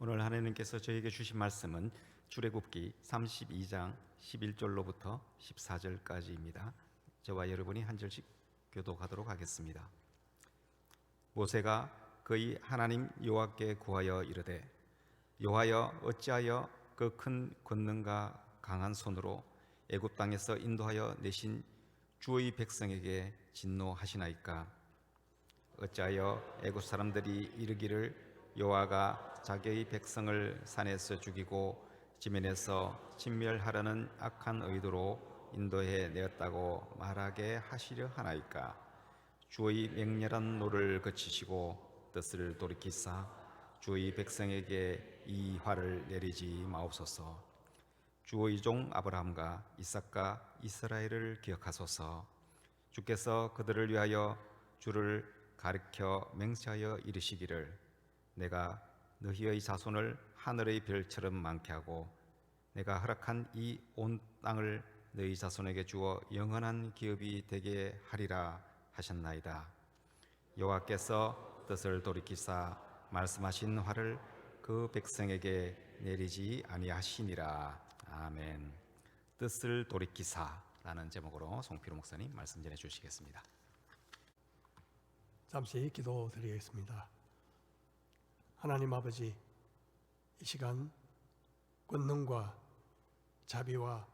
오늘 하나님께서 저에게 주신 말씀은 출애굽기 32장 11절로부터 14절까지입니다. 저와 여러분이 한 절씩 교독하도록 하겠습니다. 모세가 그의 하나님 여호와께 구하여 이르되, 여호와여, 어찌하여 그 큰 권능과 강한 손으로 애굽 땅에서 인도하여 내신 주의 백성에게 진노하시나이까? 어찌하여 애굽 사람들이 이르기를 여호와가 자기의 백성을 산에서 죽이고 지면에서 진멸하려는 악한 의도로 인도해 내었다고 말하게 하시려 하나이까? 주의 맹렬한 노를 그치시고 뜻을 돌이키사 주의 백성에게 이 화를 내리지 마옵소서. 주의 종 아브라함과 이삭과 이스라엘을 기억하소서. 주께서 그들을 위하여 주를 가르쳐 맹세하여 이르시기를, 내가 너희의 자손을 하늘의 별처럼 많게 하고 내가 허락한 이 온 땅을 너희 자손에게 주어 영원한 기업이 되게 하리라 하셨나이다. 여호와께서 뜻을 돌이키사 말씀하신 화를 그 백성에게 내리지 아니하시니라. 아멘. 뜻을 돌이키사라는 제목으로 송필호 목사님 말씀 전해 주시겠습니다. 잠시 기도드리겠습니다. 하나님 아버지, 이 시간 권능과 자비와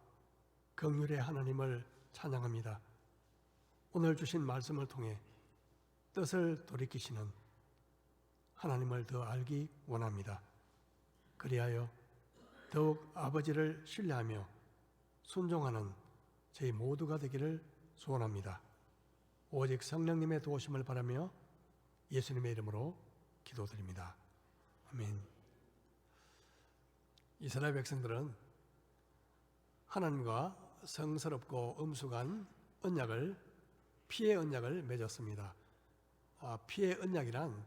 긍휼의 하나님을 찬양합니다. 오늘 주신 말씀을 통해 뜻을 돌이키시는 하나님을 더 알기 원합니다. 그리하여 더욱 아버지를 신뢰하며 순종하는 저희 모두가 되기를 소원합니다. 오직 성령님의 도우심을 바라며 예수님의 이름으로 기도드립니다. 아멘. 이스라엘 백성들은 하나님과 성스럽고 엄숙한 언약을, 피의 언약을 맺었습니다. 피의 언약이란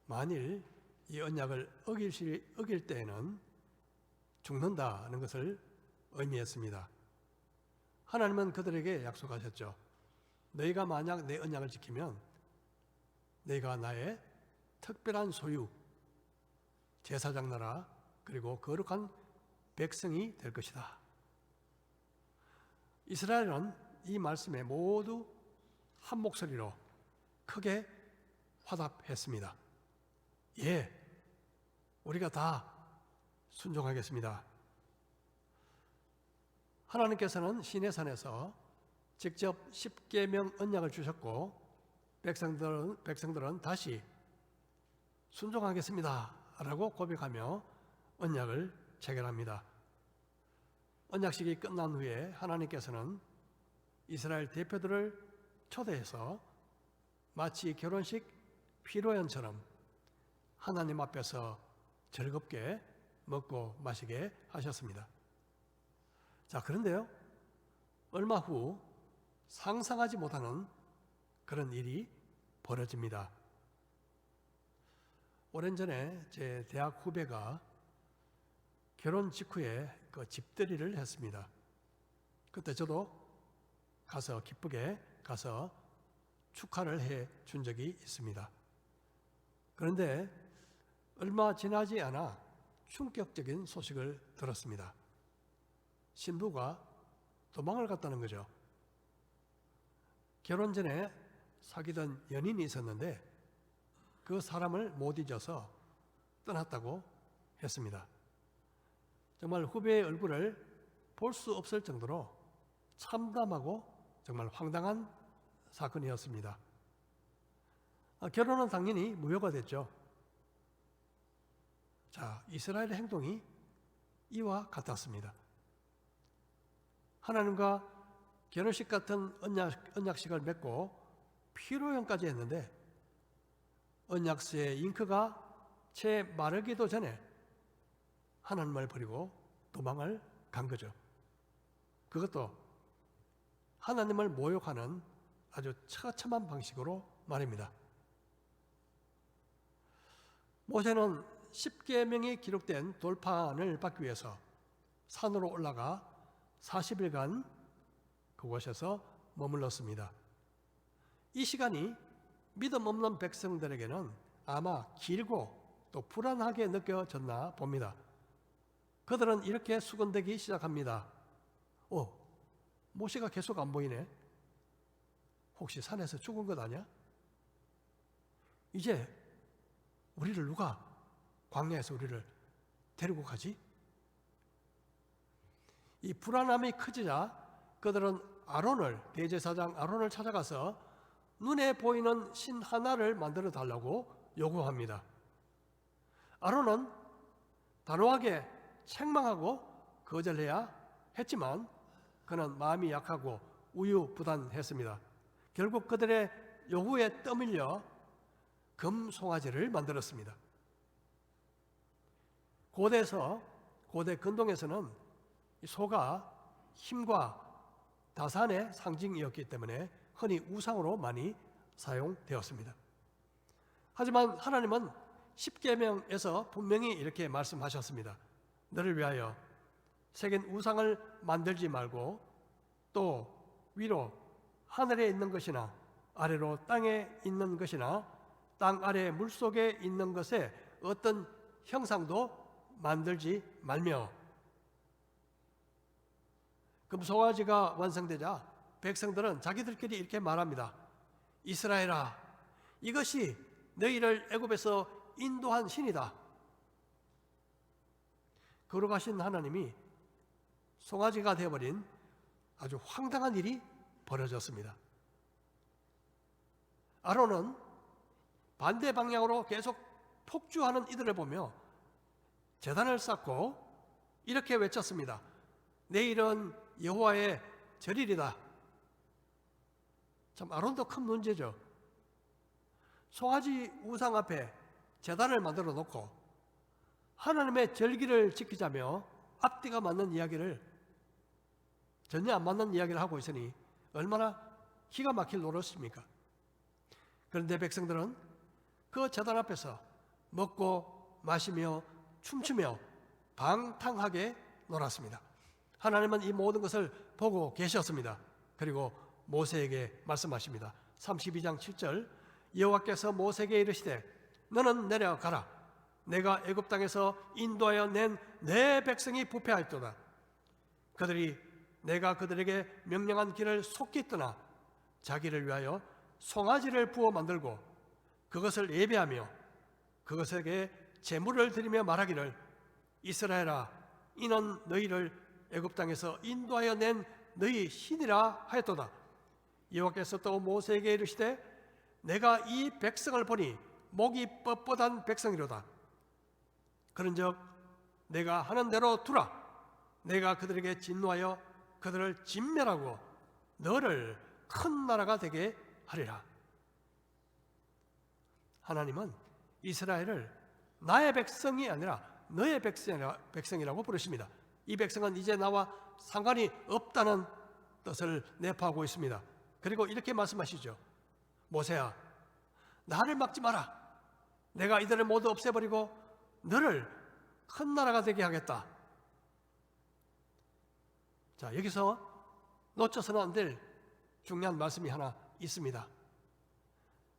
만일 이 언약을 어길 때에는 죽는다는 것을 의미했습니다. 하나님은 그들에게 약속하셨죠. 너희가 만약 내 언약을 지키면 너희가 나의 특별한 소유, 제사장 나라, 그리고 거룩한 백성이 될 것이다. 이스라엘은 이 말씀에 모두 한 목소리로 크게 화답했습니다. 예, 우리가 다 순종하겠습니다. 하나님께서는 시내산에서 직접 십계명 언약을 주셨고 백성들은 다시 순종하겠습니다 라고 고백하며 언약을 체결합니다. 언약식이 끝난 후에 하나님께서는 이스라엘 대표들을 초대해서 마치 결혼식 피로연처럼 하나님 앞에서 즐겁게 먹고 마시게 하셨습니다. 자, 그런데요, 얼마 후 상상하지 못하는 그런 일이 벌어집니다. 오랜 전에 제 대학 후배가 결혼 직후에 그 집들이를 했습니다. 그때 저도 기쁘게 가서 축하를 해 준 적이 있습니다. 그런데 얼마 지나지 않아 충격적인 소식을 들었습니다. 신부가 도망을 갔다는 거죠. 결혼 전에 사귀던 연인이 있었는데 그 사람을 못 잊어서 떠났다고 했습니다. 정말 후배의 얼굴을 볼 수 없을 정도로 참담하고 정말 황당한 사건이었습니다. 결혼은 당연히 무효가 됐죠. 자, 이스라엘의 행동이 이와 같았습니다. 하나님과 결혼식 같은 언약식을 맺고 피로연까지 했는데 언약서의 잉크가 채 마르기도 전에 하나님을 버리고 도망을 간 거죠. 그것도 하나님을 모욕하는 아주 처참한 방식으로 말입니다. 모세는 십계명이 기록된 돌판을 받기 위해서 산으로 올라가 40일간 그곳에서 머물렀습니다. 이 시간이 믿음 없는 백성들에게는 아마 길고 또 불안하게 느껴졌나 봅니다. 그들은 이렇게 수군대기 시작합니다. 모세가 계속 안 보이네. 혹시 산에서 죽은 것 아니야? 이제 우리를 누가 광야에서 우리를 데리고 가지? 이 불안함이 커지자 그들은 대제사장 아론을 찾아가서 눈에 보이는 신 하나를 만들어 달라고 요구합니다. 아론은 단호하게 책망하고 거절해야 했지만 그는 마음이 약하고 우유부단했습니다. 결국 그들의 요구에 떠밀려 금 송아지를 만들었습니다. 고대 근동에서는 소가 힘과 다산의 상징이었기 때문에 흔히 우상으로 많이 사용되었습니다. 하지만 하나님은 십계명에서 분명히 이렇게 말씀하셨습니다. 너를 위하여 새긴 우상을 만들지 말고 또 위로 하늘에 있는 것이나 아래로 땅에 있는 것이나 땅 아래 물속에 있는 것에 어떤 형상도 만들지 말며. 금송아지가 완성되자 백성들은 자기들끼리 이렇게 말합니다. 이스라엘아, 이것이 너희를 애굽에서 인도한 신이다. 거룩하신 하나님이 송아지가 되어버린 아주 황당한 일이 벌어졌습니다. 아론은 반대 방향으로 계속 폭주하는 이들을 보며 제단을 쌓고 이렇게 외쳤습니다. 내일은 여호와의 절일이다. 참 아론도 큰 문제죠. 송아지 우상 앞에 제단을 만들어 놓고 하나님의 절기를 지키자며 앞뒤가 맞는 이야기를, 전혀 안 맞는 이야기를 하고 있으니 얼마나 기가 막힐 노릇입니까? 그런데 백성들은 그 제단 앞에서 먹고 마시며 춤추며 방탕하게 놀았습니다. 하나님은 이 모든 것을 보고 계셨습니다. 그리고 모세에게 말씀하십니다. 32장 7절 여호와께서 모세에게 이르시되 너는 내려가라. 내가 애굽 땅에서 인도하여 낸 내 백성이 부패하였도다. 그들이 내가 그들에게 명령한 길을 속히 떠나 자기를 위하여 송아지를 부어 만들고 그것을 예배하며 그것에게 제물을 드리며 말하기를 이스라엘아, 이는 너희를 애굽 땅에서 인도하여 낸 너희 신이라 하였도다. 여호와께서 또 모세에게 이르시되 내가 이 백성을 보니 목이 뻣뻣한 백성이로다. 그런즉 내가 하는 대로 두라. 내가 그들에게 진노하여 그들을 진멸하고 너를 큰 나라가 되게 하리라. 하나님은 이스라엘을 나의 백성이 아니라 너의 백성이라고 부르십니다. 이 백성은 이제 나와 상관이 없다는 뜻을 내포하고 있습니다. 그리고 이렇게 말씀하시죠. 모세야, 나를 막지 마라. 내가 이들을 모두 없애버리고 너를 큰 나라가 되게 하겠다. 자, 여기서 놓쳐서는 안 될 중요한 말씀이 하나 있습니다.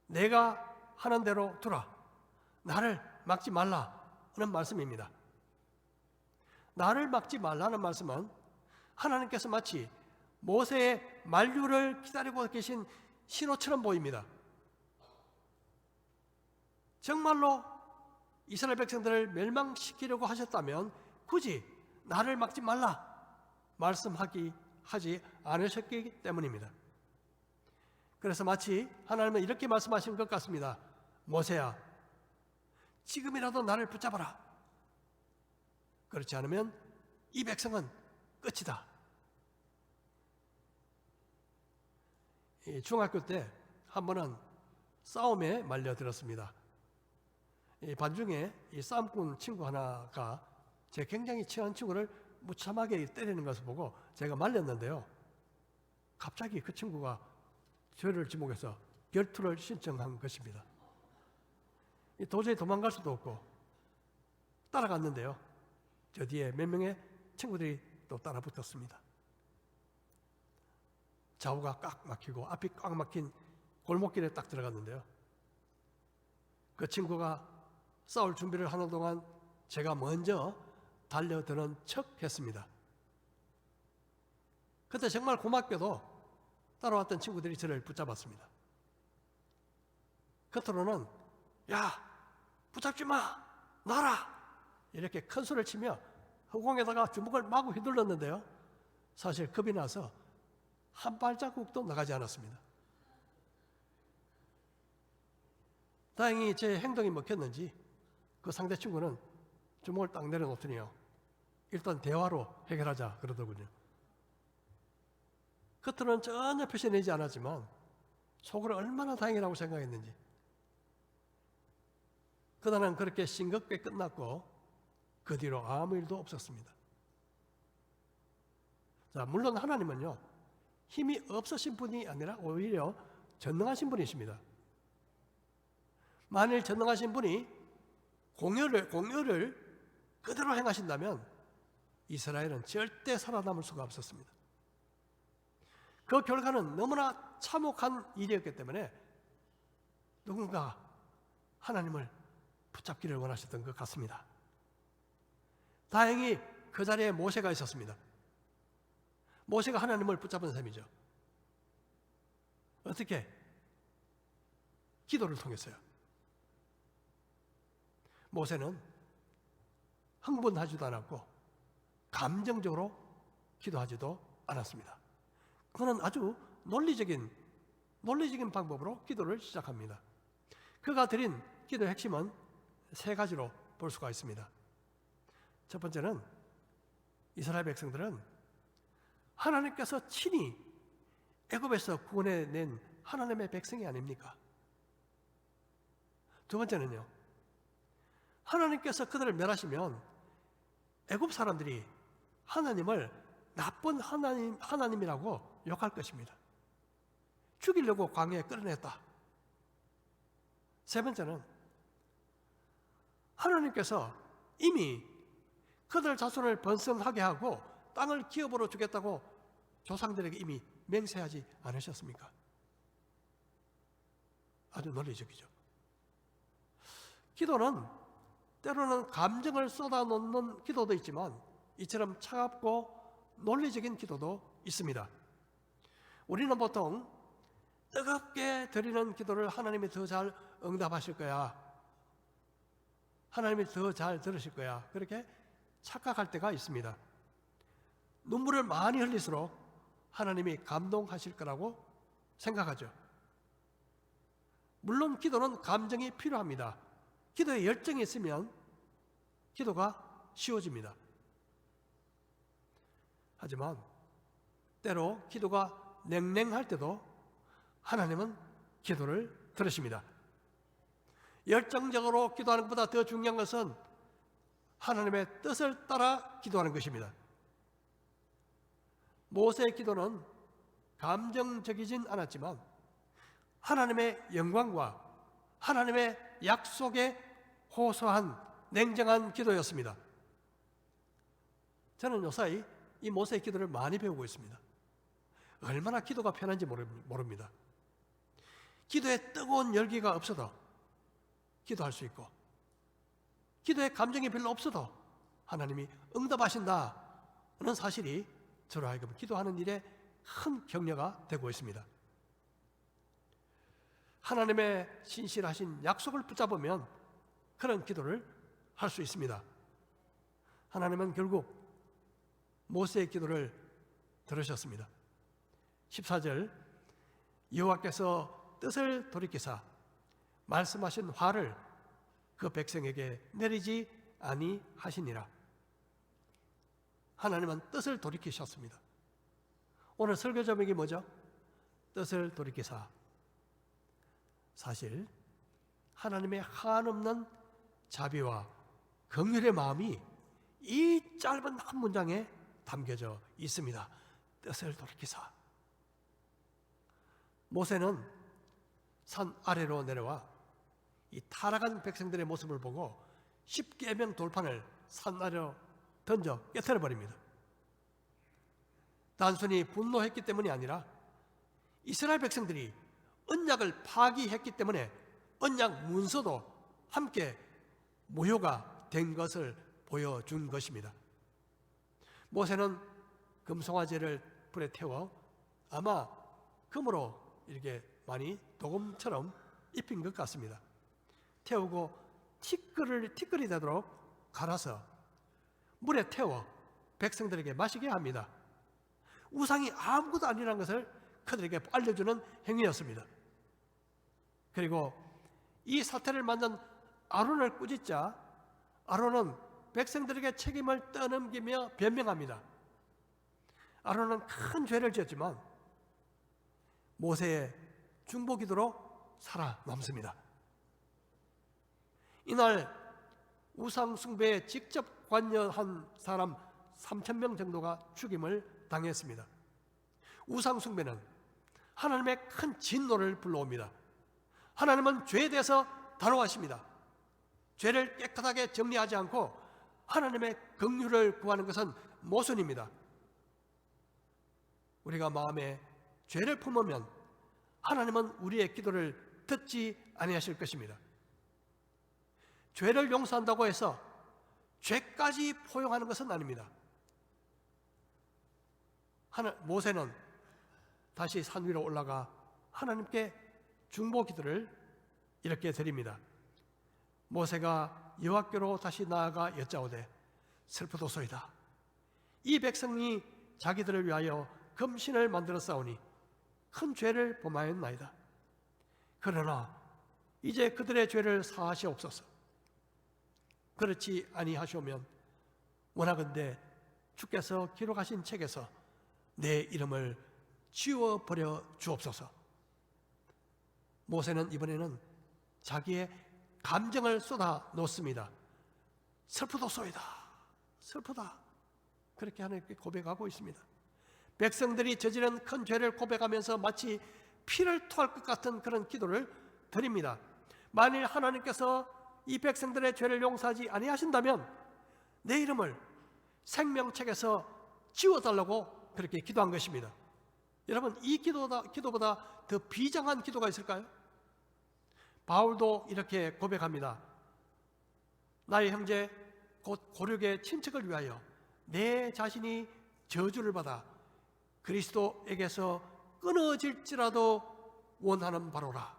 내가 하는 대로 두라. 나를 막지 말라는 말씀입니다. 나를 막지 말라는 말씀은 하나님께서 마치 모세의 만류를 기다리고 계신 신호처럼 보입니다. 정말로 이스라엘 백성들을 멸망시키려고 하셨다면 굳이 나를 막지 말라 하지 않으셨기 때문입니다. 그래서 마치 하나님은 이렇게 말씀하신 것 같습니다. 모세야, 지금이라도 나를 붙잡아라. 그렇지 않으면 이 백성은 끝이다. 중학교 때 한 번은 싸움에 말려들었습니다. 반중에 이 싸움꾼 친구 하나가 제 굉장히 친한 친구를 무참하게 때리는 것을 보고 제가 말렸는데요. 갑자기 그 친구가 저를 지목해서 결투를 신청한 것입니다. 도저히 도망갈 수도 없고 따라갔는데요. 저 뒤에 몇 명의 친구들이 또 따라 붙었습니다. 좌우가 꽉 막히고 앞이 꽉 막힌 골목길에 딱 들어갔는데요. 그 친구가 싸울 준비를 하는 동안 제가 먼저 달려드는 척 했습니다. 그때 정말 고맙게도 따라왔던 친구들이 저를 붙잡았습니다. 겉으로는 야, 붙잡지 마, 놔라, 이렇게 큰 소리를 치며 허공에다가 주먹을 마구 휘둘렀는데요, 사실 겁이 나서 한 발자국도 나가지 않았습니다. 다행히 제 행동이 먹혔는지 그 상대 친구는 주먹을 딱 내려놓더니요, 일단 대화로 해결하자 그러더군요. 겉으로는 전혀 표시내지 않았지만 속으로 얼마나 다행이라고 생각했는지. 그날은 그렇게 싱겁게 끝났고 그 뒤로 아무 일도 없었습니다. 자, 물론 하나님은요, 힘이 없으신 분이 아니라 오히려 전능하신 분이십니다. 만일 전능하신 분이 공효를 그대로 행하신다면 이스라엘은 절대 살아남을 수가 없었습니다. 그 결과는 너무나 참혹한 일이었기 때문에 누군가 하나님을 붙잡기를 원하셨던 것 같습니다. 다행히 그 자리에 모세가 있었습니다. 모세가 하나님을 붙잡은 셈이죠. 어떻게? 기도를 통했어요. 모세는 흥분하지도 않았고 감정적으로 기도하지도 않았습니다. 그는 아주 논리적인 방법으로 기도를 시작합니다. 그가 드린 기도의 핵심은 세 가지로 볼 수가 있습니다. 첫 번째는 이스라엘 백성들은 하나님께서 친히 애굽에서 구원해낸 하나님의 백성이 아닙니까? 두 번째는요, 하나님께서 그들을 멸하시면 애굽 사람들이 하나님을 나쁜 하나님이라고 욕할 것입니다. 죽이려고 광야에 끌어냈다. 세 번째는 하나님께서 이미 그들 자손을 번성하게 하고 땅을 기업으로 주겠다고 조상들에게 이미 맹세하지 않으셨습니까? 아주 논리적이죠. 기도는 때로는 감정을 쏟아놓는 기도도 있지만 이처럼 차갑고 논리적인 기도도 있습니다. 우리는 보통 뜨겁게 드리는 기도를 하나님이 더 잘 응답하실 거야, 하나님이 더 잘 들으실 거야, 그렇게 착각할 때가 있습니다. 눈물을 많이 흘릴수록 하나님이 감동하실 거라고 생각하죠. 물론 기도는 감정이 필요합니다. 기도에 열정이 있으면 기도가 쉬워집니다. 하지만 때로 기도가 냉랭할 때도 하나님은 기도를 들으십니다. 열정적으로 기도하는 것보다 더 중요한 것은 하나님의 뜻을 따라 기도하는 것입니다. 모세의 기도는 감정적이진 않았지만 하나님의 영광과 하나님의 약속에 호소한 냉정한 기도였습니다. 저는 요사이 이 모세의 기도를 많이 배우고 있습니다. 얼마나 기도가 편한지 모릅니다. 기도에 뜨거운 열기가 없어도 기도할 수 있고, 기도에 감정이 별로 없어도 하나님이 응답하신다는 사실이 저로 하여금 기도하는 일에 큰 격려가 되고 있습니다. 하나님의 신실하신 약속을 붙잡으면 그런 기도를 할 수 있습니다. 하나님은 결국 모세의 기도를 들으셨습니다. 14절, 여호와께서 뜻을 돌이키사 말씀하신 화를 그 백성에게 내리지 아니하시니라. 하나님은 뜻을 돌이키셨습니다. 오늘 설교 제목이 뭐죠? 뜻을 돌이키사. 사실 하나님의 한없는 자비와 긍휼의 마음이 이 짧은 한 문장에 담겨져 있습니다. 뜻을 돌이키사. 모세는 산 아래로 내려와 이 타락한 백성들의 모습을 보고 10계명 돌판을 산 아래로 던져 깨트려 버립니다. 단순히 분노했기 때문이 아니라 이스라엘 백성들이 언약을 파기했기 때문에 언약 문서도 함께 모효가 된 것을 보여준 것입니다. 모세는 금송아지를 불에 태워 아마 금으로 이렇게 많이 도금처럼 입힌 것 같습니다. 태우고 티끌이 되도록 갈아서 물에 태워 백성들에게 마시게 합니다. 우상이 아무것도 아니라는 것을 그들에게 알려주는 행위였습니다. 그리고 이 사태를 만든 아론을 꾸짖자 아론은 백성들에게 책임을 떠넘기며 변명합니다. 아론은 큰 죄를 지었지만 모세의 중보기도로 살아남습니다. 이날 우상 숭배에 직접 관여한 사람 3,000명 정도가 죽임을 당했습니다. 우상 숭배는 하나님의 큰 진노를 불러옵니다. 하나님은 죄에 대해서 단호하십니다. 죄를 깨끗하게 정리하지 않고 하나님의 긍휼을 구하는 것은 모순입니다. 우리가 마음에 죄를 품으면 하나님은 우리의 기도를 듣지 아니하실 것입니다. 죄를 용서한다고 해서 죄까지 포용하는 것은 아닙니다. 모세는 다시 산 위로 올라가 하나님께 중보 기도를 이렇게 드립니다. 모세가 여호와께로 다시 나아가 여짜오되 슬프도소이다. 이 백성이 자기들을 위하여 금신을 만들어 싸우니 큰 죄를 범하였나이다. 그러나 이제 그들의 죄를 사하시옵소서. 그렇지 아니하시오면 원하건대 주께서 기록하신 책에서 내 이름을 지워버려 주옵소서. 모세는 이번에는 자기의 감정을 쏟아 놓습니다. 슬프도소이다. 슬프다. 그렇게 하나님께 고백하고 있습니다. 백성들이 저지른 큰 죄를 고백하면서 마치 피를 토할 것 같은 그런 기도를 드립니다. 만일 하나님께서 이 백성들의 죄를 용서하지 아니하신다면 내 이름을 생명책에서 지워달라고 그렇게 기도한 것입니다. 여러분, 이 기도보다 더 비장한 기도가 있을까요? 바울도 이렇게 고백합니다. 나의 형제 곧 고륙의 친척을 위하여 내 자신이 저주를 받아 그리스도에게서 끊어질지라도 원하는 바로라.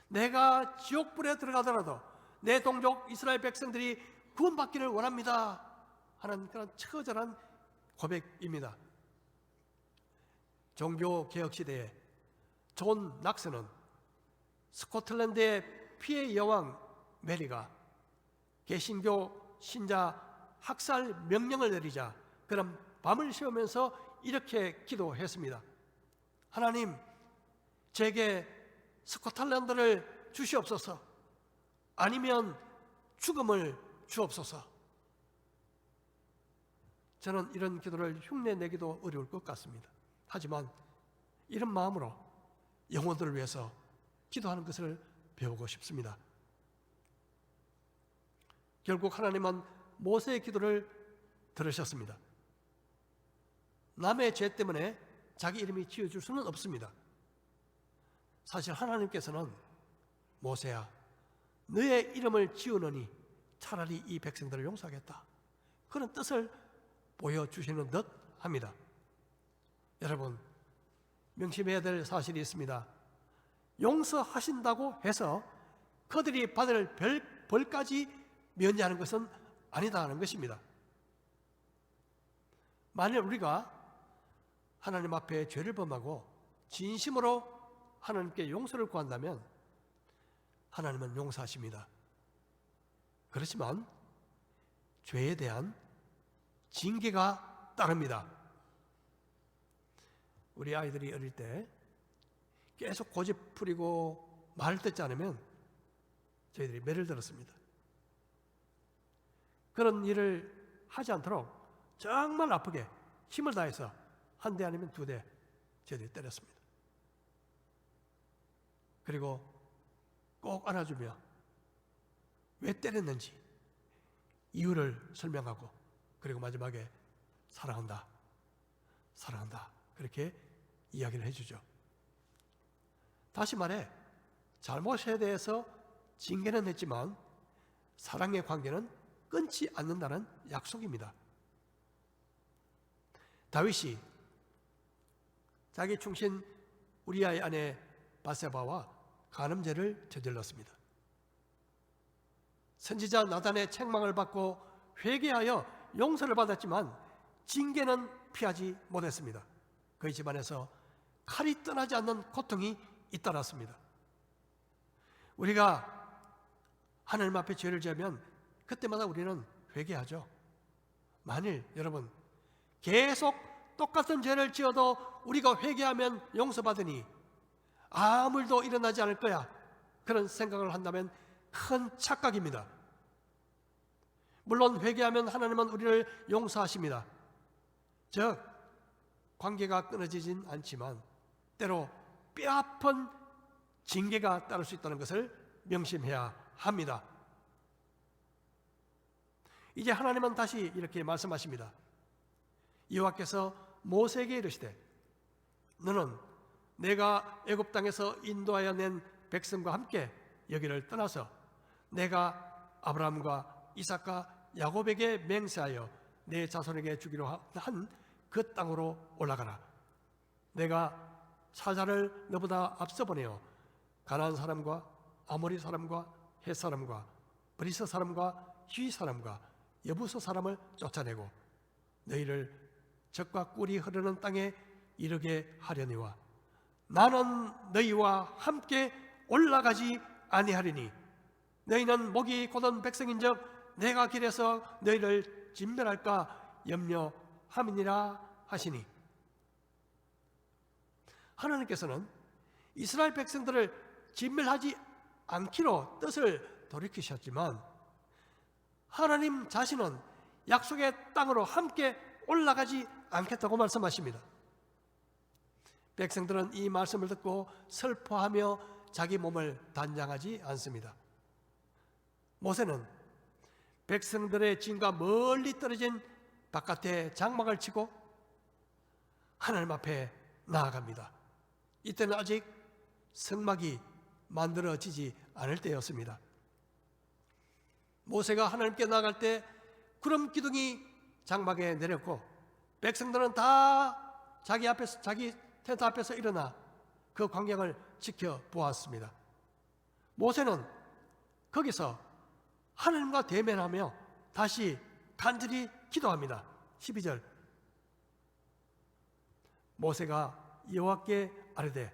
내가 지옥불에 들어가더라도 내 동족 이스라엘 백성들이 구원받기를 원합니다 하는 그런 처절한 고백입니다. 종교개혁 시대에 존 낙스는 스코틀랜드의 피해 여왕 메리가 개신교 신자 학살 명령을 내리자 그런 밤을 새우면서 이렇게 기도했습니다. 하나님, 제게 스코틀랜드를 주시옵소서. 아니면 죽음을 주옵소서. 저는 이런 기도를 흉내내기도 어려울 것 같습니다. 하지만 이런 마음으로 영혼들을 위해서 기도하는 것을 배우고 싶습니다. 결국 하나님은 모세의 기도를 들으셨습니다. 남의 죄 때문에 자기 이름이 지어줄 수는 없습니다. 사실 하나님께서는 모세야, 너의 이름을 지으느니 차라리 이 백성들을 용서하겠다, 그런 뜻을 보여주시는 듯 합니다. 여러분, 명심해야 될 사실이 있습니다. 용서하신다고 해서 그들이 받을 벌까지 면제하는 것은 아니다는 것입니다. 만일 우리가 하나님 앞에 죄를 범하고 진심으로 하나님께 용서를 구한다면 하나님은 용서하십니다. 그렇지만 죄에 대한 징계가 따릅니다. 우리 아이들이 어릴 때 계속 고집 부리고 말을 듣지 않으면 저희들이 매를 들었습니다. 그런 일을 하지 않도록 정말 아프게 힘을 다해서 한 대 아니면 두 대 저희들이 때렸습니다. 그리고 꼭 안아주며 왜 때렸는지 이유를 설명하고, 그리고 마지막에 사랑한다, 사랑한다, 그렇게 이야기를 해주죠. 다시 말해, 잘못에 대해서 징계는 했지만 사랑의 관계는 끊지 않는다는 약속입니다. 다윗이 자기 충신 우리아의 아내 바세바와 간음죄를 저질렀습니다. 선지자 나단의 책망을 받고 회개하여 용서를 받았지만 징계는 피하지 못했습니다. 그의 집안에서 칼이 떠나지 않는 고통이 잇따랐습니다. 우리가 하나님 앞에 죄를 지으면 그때마다 우리는 회개하죠. 만일 여러분 계속 똑같은 죄를 지어도 우리가 회개하면 용서받으니 아무 일도 일어나지 않을 거야, 그런 생각을 한다면 큰 착각입니다. 물론 회개하면 하나님은 우리를 용서하십니다. 즉 관계가 끊어지진 않지만 때로 뼈아픈 징계가 따를 수 있다는 것을 명심해야 합니다. 이제 하나님은 다시 이렇게 말씀하십니다. 여호와께서 모세에게 이르시되 너는 내가 애굽 땅에서 인도하여 낸 백성과 함께 여기를 떠나서 내가 아브라함과 이삭과 야곱에게 맹세하여 내 자손에게 주기로 한 그 땅으로 올라가라. 내가 사자를 너보다 앞서 보내어 가나안 사람과 아모리 사람과 헷 사람과 브리스 사람과 히위 사람과 여부스 사람을 쫓아내고 너희를 적과 꿀이 흐르는 땅에 이르게 하려니와 나는 너희와 함께 올라가지 아니하리니 너희는 목이 곧은 백성인즉 내가 길에서 너희를 진멸할까 염려함이니라 하시니, 하나님께서는 이스라엘 백성들을 진멸하지 않기로 뜻을 돌이키셨지만 하나님 자신은 약속의 땅으로 함께 올라가지 않겠다고 말씀하십니다. 백성들은 이 말씀을 듣고 슬퍼하며 자기 몸을 단장하지 않습니다. 모세는 백성들의 진과 멀리 떨어진 바깥에 장막을 치고 하나님 앞에 나아갑니다. 이때는 아직 성막이 만들어지지 않을 때였습니다. 모세가 하나님께 나아갈 때 구름 기둥이 장막에 내렸고 백성들은 다 자기 텐트 앞에서 일어나 그 광경을 지켜보았습니다. 모세는 거기서 하나님과 대면하며 다시 간절히 기도합니다. 12절 모세가 여호와께 아뢰되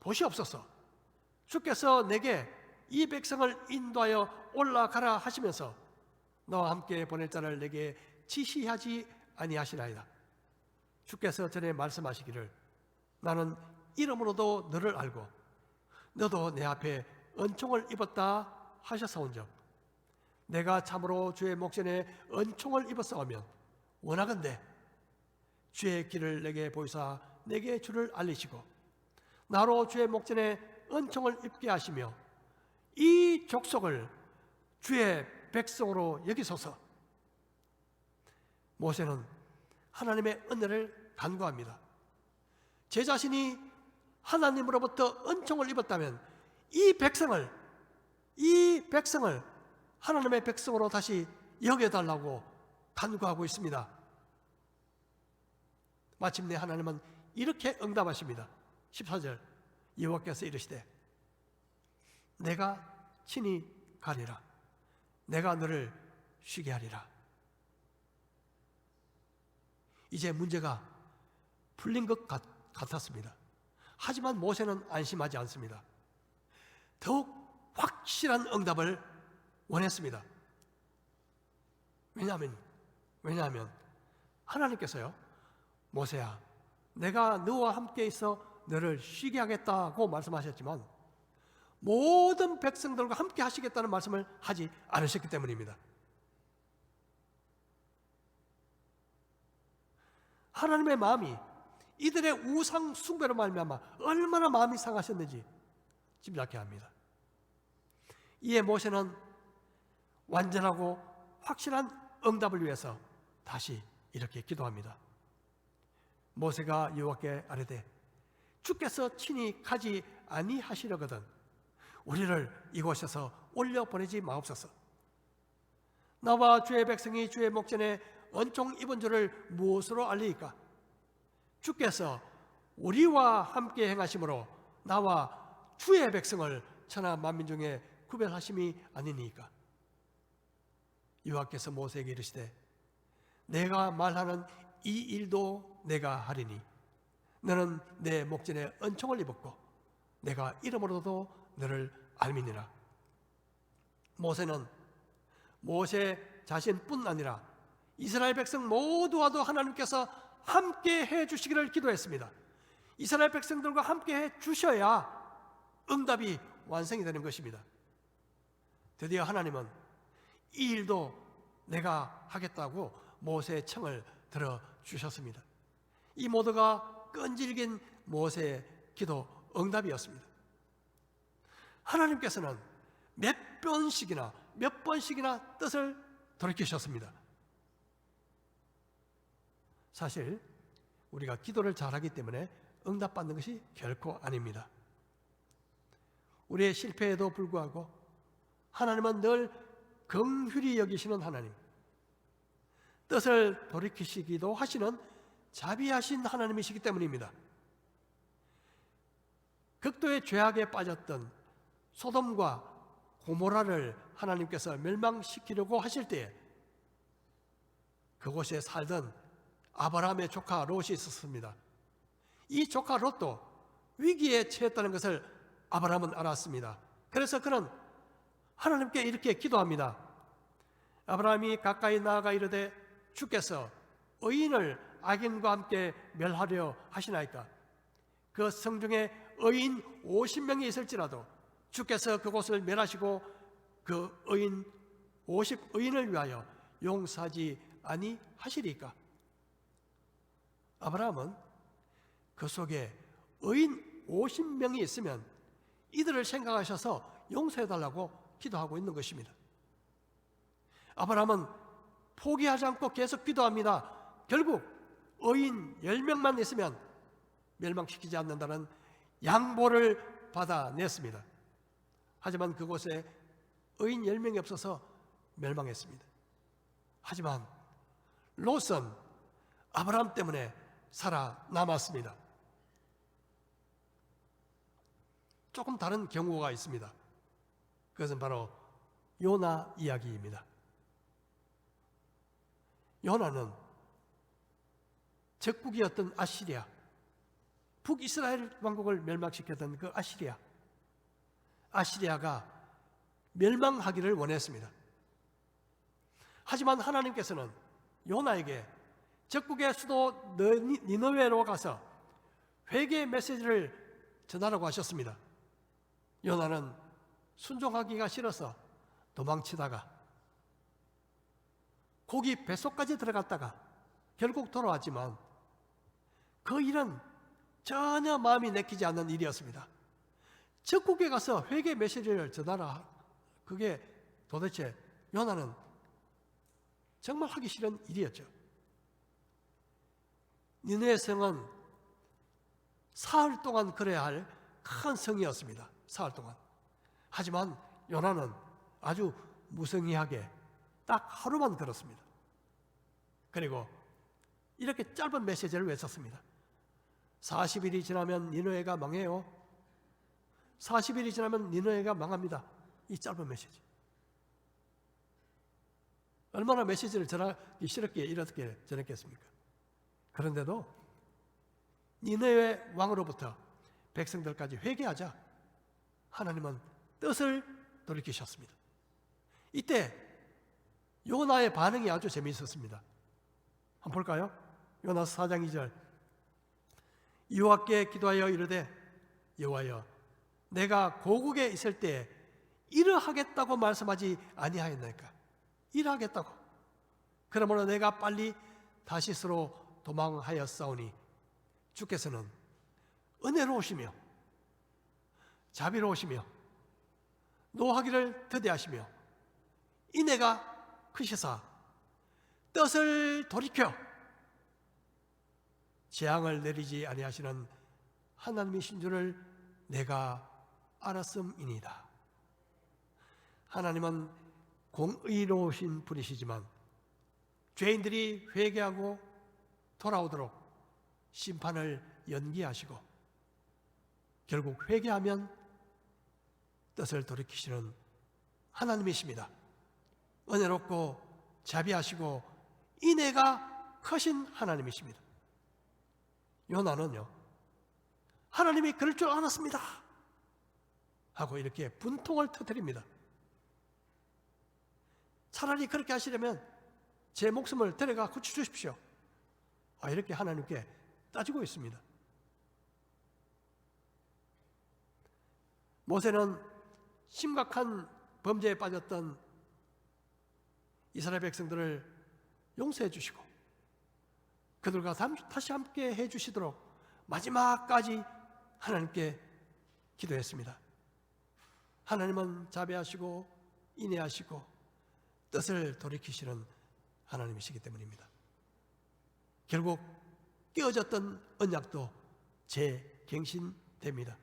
보시옵소서 주께서 내게 이 백성을 인도하여 올라가라 하시면서 너와 함께 보낼 자를 내게 지시하지 아니하시나이다. 주께서 전에 말씀하시기를 나는 이름으로도 너를 알고 너도 내 앞에 은총을 입었다 하셨사온즉 내가 참으로 주의 목전에 은총을 입었사오면 원하건대 주의 길을 내게 보이사 내게 주를 알리시고 나로 주의 목전에 은총을 입게 하시며 이 족속을 주의 백성으로 여기소서. 모세는 하나님의 은혜를 간구합니다. 제 자신이 하나님으로부터 은총을 입었다면 이 백성을 하나님의 백성으로 다시 여겨달라고 간구하고 있습니다. 마침내 하나님은 이렇게 응답하십니다. 14절 여호와께서 이르시되 내가 친히 가리라. 내가 너를 쉬게 하리라. 이제 문제가 풀린 것 같았습니다. 하지만 모세는 안심하지 않습니다. 더욱 확실한 응답을 원했습니다. 왜냐하면 하나님께서요, 모세야, 내가 너와 함께 있어 너를 쉬게 하겠다고 말씀하셨지만 모든 백성들과 함께 하시겠다는 말씀을 하지 않으셨기 때문입니다. 하나님의 마음이 이들의 우상 숭배로 말미암아 얼마나 마음이 상하셨는지 짐작케 합니다. 이에 모세는 완전하고 확실한 응답을 위해서 다시 이렇게 기도합니다. 모세가 여호와께 아뢰되 주께서 친히 가지 아니하시려거든 우리를 이곳에서 올려 보내지 마옵소서. 나와 주의 백성이 주의 목전에 은총 입은 줄을 무엇으로 알리이까? 주께서 우리와 함께 행하심으로 나와 주의 백성을 천하 만민 중에 구별하심이 아니니까. 여호와께서 모세에게 이르시되 내가 말하는 이 일도 내가 하리니 너는 내 목전에 은총을 입었고 내가 이름으로도 너를 알미니라. 모세는 모세 자신뿐 아니라 이스라엘 백성 모두와도 하나님께서 함께 해 주시기를 기도했습니다. 이스라엘 백성들과 함께 해 주셔야 응답이 완성이 되는 것입니다. 드디어 하나님은 이 일도 내가 하겠다고 모세의 청을 들어주셨습니다. 이 모두가 끈질긴 모세의 기도 응답이었습니다. 하나님께서는 몇 번씩이나 뜻을 돌이키셨습니다. 사실 우리가 기도를 잘하기 때문에 응답받는 것이 결코 아닙니다. 우리의 실패에도 불구하고 하나님은 늘 긍휼히 여기시는 하나님, 뜻을 돌이키시기도 하시는 자비하신 하나님이시기 때문입니다. 극도의 죄악에 빠졌던 소돔과 고모라를 하나님께서 멸망시키려고 하실 때에 그곳에 살던 아브라함의 조카 롯이 있었습니다. 이 조카 롯도 위기에 처했다는 것을 아브라함은 알았습니다. 그래서 그는 하나님께 이렇게 기도합니다. 아브라함이 가까이 나아가 이르되 주께서 의인을 악인과 함께 멸하려 하시나이까? 그 성중에 의인 50명이 있을지라도 주께서 그곳을 멸하시고 그 의인 50의인을 위하여 용서하지 아니하시리까? 아브라함은 그 속에 의인 50명이 있으면 이들을 생각하셔서 용서해달라고 기도하고 있는 것입니다. 아브라함은 포기하지 않고 계속 기도합니다. 결국 의인 10명만 있으면 멸망시키지 않는다는 양보를 받아냈습니다. 하지만 그곳에 의인 10명이 없어서 멸망했습니다. 하지만 롯은 아브라함 때문에 살아남았습니다. 조금 다른 경우가 있습니다. 그것은 바로 요나 이야기입니다. 요나는 적국이었던 아시리아, 북이스라엘 왕국을 멸망시켰던 그 아시리아가 멸망하기를 원했습니다. 하지만 하나님께서는 요나에게 적국의 수도 니느웨로 가서 회개 메시지를 전하라고 하셨습니다. 요나는 순종하기가 싫어서 도망치다가 고기 뱃속까지 들어갔다가 결국 돌아왔지만 그 일은 전혀 마음이 내키지 않는 일이었습니다. 적국에 가서 회개 메시지를 전하라. 그게 도대체 요나는 정말 하기 싫은 일이었죠. 니느웨 성은 사흘 동안 걸어야 할 큰 성이었습니다. 사흘 동안. 하지만 요나는 아주 무성의하게 딱 하루만 걸었습니다. 그리고 이렇게 짧은 메시지를 외쳤습니다. 40일이 지나면 니느웨가 망해요. 40일이 지나면 니느웨가 망합니다. 이 짧은 메시지. 얼마나 메시지를 전하기 싫었기에 이렇게 전했겠습니까? 그런데도 니느웨 왕으로부터 백성들까지 회개하자 하나님은 뜻을 돌이키셨습니다. 이때 요나의 반응이 아주 재미있었습니다. 한번 볼까요? 요나서 4장 2절. 여호와께 기도하여 이르되 여호와여 내가 고국에 있을 때 이러하겠다고 말씀하지 아니하였나이까? 이러하겠다고. 그러므로 내가 빨리 다시스로 도망하였사오니 주께서는 은혜로우시며 자비로우시며 노하기를 더디하시며 인애가 크시사 뜻을 돌이켜 재앙을 내리지 아니하시는 하나님이신 줄을 내가 알았음이니이다. 하나님은 공의로우신 분이시지만 죄인들이 회개하고 돌아오도록 심판을 연기하시고 결국 회개하면 뜻을 돌이키시는 하나님이십니다. 은혜롭고 자비하시고 인애가 크신 하나님이십니다. 요나는요, 하나님이 그럴 줄 알았습니다 하고 이렇게 분통을 터뜨립니다. 차라리 그렇게 하시려면 제 목숨을 데려가 고쳐주십시오. 이렇게 하나님께 따지고 있습니다. 모세는 심각한 범죄에 빠졌던 이스라엘 백성들을 용서해 주시고 그들과 다시 함께 해 주시도록 마지막까지 하나님께 기도했습니다. 하나님은 자비하시고 인애하시고 뜻을 돌이키시는 하나님이시기 때문입니다. 결국 깨어졌던 언약도 재갱신됩니다.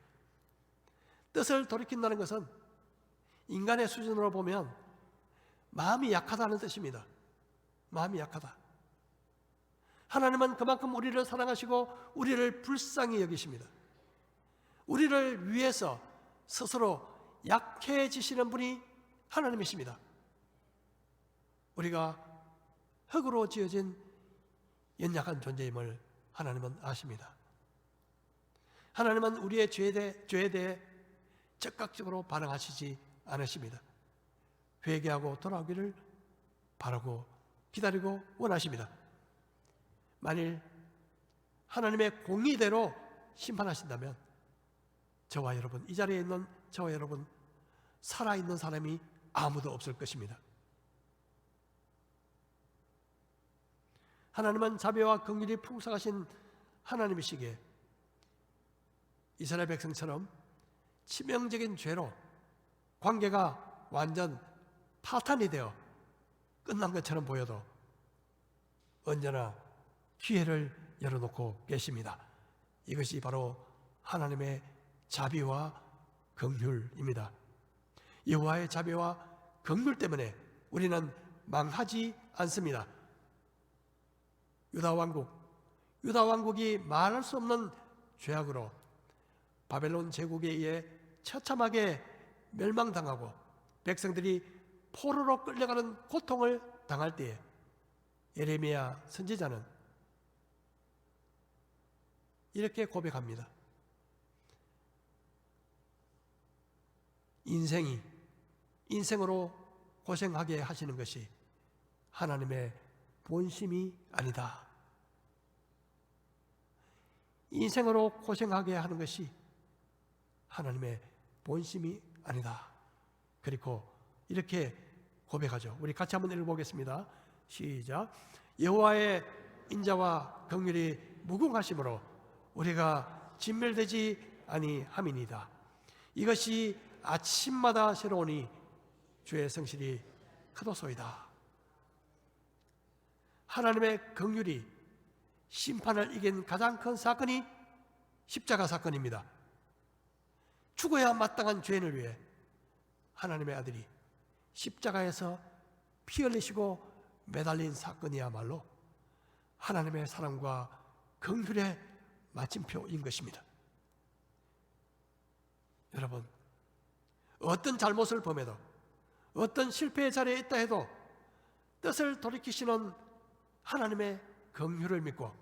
뜻을 돌이킨다는 것은 인간의 수준으로 보면 마음이 약하다는 뜻입니다. 마음이 약하다. 하나님은 그만큼 우리를 사랑하시고 우리를 불쌍히 여기십니다. 우리를 위해서 스스로 약해지시는 분이 하나님이십니다. 우리가 흙으로 지어진 연약한 존재임을 하나님은 아십니다. 하나님은 우리의 죄에 대해 적극적으로 반응하시지 않으십니다. 회개하고 돌아오기를 바라고 기다리고 원하십니다. 만일 하나님의 공의대로 심판하신다면 저와 여러분, 이 자리에 있는 저와 여러분, 살아있는 사람이 아무도 없을 것입니다. 하나님은 자비와 긍휼이 풍성하신 하나님이시기에 이스라엘 백성처럼 치명적인 죄로 관계가 완전 파탄이 되어 끝난 것처럼 보여도 언제나 기회를 열어놓고 계십니다. 이것이 바로 하나님의 자비와 긍휼입니다. 여호와의 자비와 긍휼 때문에 우리는 망하지 않습니다. 유다 왕국이 말할 수 없는 죄악으로 바벨론 제국에 의해 처참하게 멸망당하고 백성들이 포로로 끌려가는 고통을 당할 때에 예레미야 선지자는 이렇게 고백합니다. 인생으로 고생하게 하시는 것이 하나님의 본심이 아니다. 인생으로 고생하게 하는 것이 하나님의 본심이 아니다. 그리고 이렇게 고백하죠. 우리 같이 한번 읽어보겠습니다. 시작. 여호와의 인자와 긍휼이 무궁하심으로 우리가 진멸되지 아니함이니이다. 이것이 아침마다 새로우니 주의 성실이 크도소이다. 하나님의 긍휼이 심판을 이긴 가장 큰 사건이 십자가 사건입니다. 죽어야 마땅한 죄인을 위해 하나님의 아들이 십자가에서 피 흘리시고 매달린 사건이야말로 하나님의 사랑과 긍휼의 마침표인 것입니다. 여러분, 어떤 잘못을 범해도 어떤 실패의 자리에 있다 해도 뜻을 돌이키시는 하나님의 긍휼을 믿고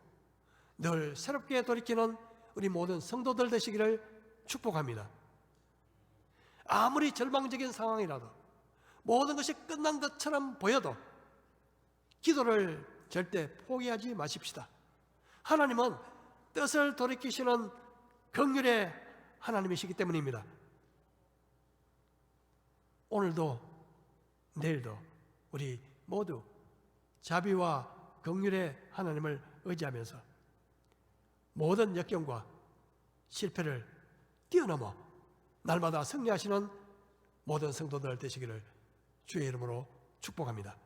늘 새롭게 돌이키는 우리 모든 성도들 되시기를 축복합니다. 아무리 절망적인 상황이라도 모든 것이 끝난 것처럼 보여도 기도를 절대 포기하지 마십시다. 하나님은 뜻을 돌이키시는 긍휼의 하나님이시기 때문입니다. 오늘도 내일도 우리 모두 자비와 긍휼의 하나님을 의지하면서 모든 역경과 실패를 뛰어넘어 날마다 승리하시는 모든 성도들 되시기를 주의 이름으로 축복합니다.